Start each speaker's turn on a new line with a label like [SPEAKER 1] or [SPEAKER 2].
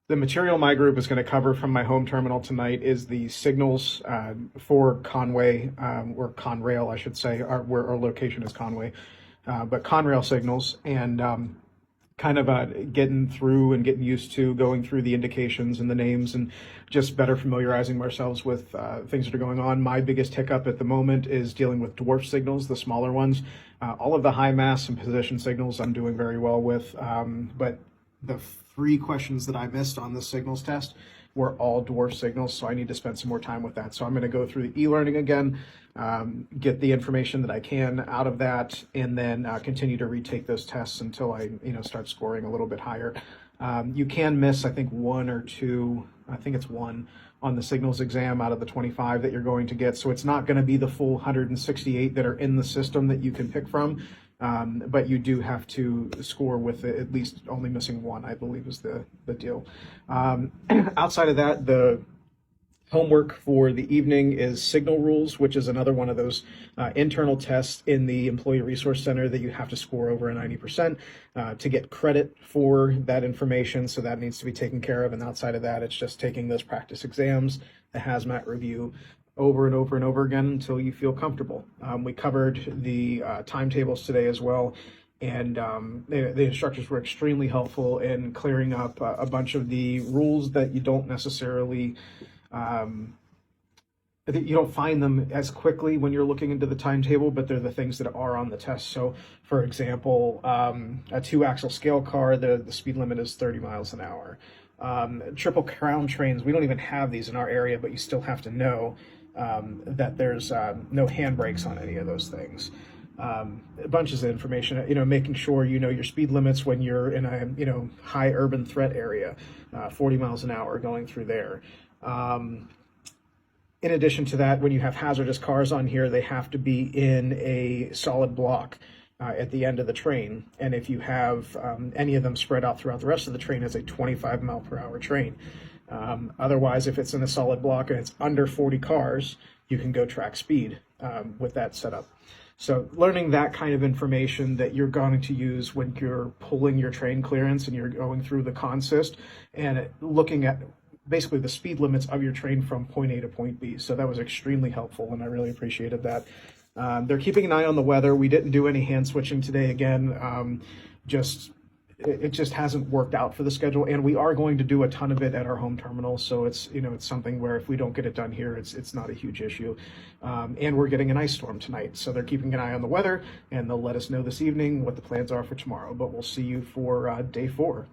[SPEAKER 1] The material my group is going to cover from my home terminal tonight is the signals for Conway, or Conrail, I should say, where our location is Conway, but Conrail signals, and kind of getting through and getting used to going through the indications and the names and just better familiarizing ourselves with things that are going on. My biggest hiccup at the moment is dealing with dwarf signals, the smaller ones. All of the high mass and position signals I'm doing very well with, but the three questions that I missed on the signals test were all dwarf signals, so I need to spend some more time with that. So I'm going to go through the e-learning again, get the information that I can out of that, and then continue to retake those tests until I, start scoring a little bit higher. You can miss, I think, one or two. I think it's one on the signals exam out of the 25 that you're going to get. So it's not going to be the full 168 that are in the system that you can pick from. But you do have to score with it, at least only missing one, I believe, is the deal. Outside of that, the homework for the evening is signal rules, which is another one of those internal tests in the Employee Resource Center that you have to score over a 90% to get credit for that information. So that needs to be taken care of. And outside of that, it's just taking those practice exams, the hazmat review, over and over and over again until you feel comfortable. We covered the timetables today as well, and the instructors were extremely helpful in clearing up a bunch of the rules that you don't necessarily, you don't find them as quickly when you're looking into the timetable, but they're the things that are on the test. So, for example, a two-axle scale car, the speed limit is 30 miles an hour. Triple crown trains, we don't even have these in our area, but you still have to know that there's no handbrakes on any of those things. Bunches of information, making sure you know your speed limits when you're in a, high urban threat area, 40 miles an hour going through there. In addition to that, when you have hazardous cars on here, they have to be in a solid block at the end of the train. And if you have any of them spread out throughout the rest of the train, it's a 25 mile per hour train. Otherwise, if it's in a solid block and it's under 40 cars, you can go track speed with that setup. So learning that kind of information that you're going to use when you're pulling your train clearance and you're going through the consist and looking at basically the speed limits of your train from point A to point B. So that was extremely helpful, and I really appreciated that. They're keeping an eye on the weather. We didn't do any hand switching today again. It just hasn't worked out for the schedule, and we are going to do a ton of it at our home terminal. So it's it's something where if we don't get it done here, it's not a huge issue. And we're getting an ice storm tonight, so they're keeping an eye on the weather, and they'll let us know this evening what the plans are for tomorrow. But we'll see you for day 4.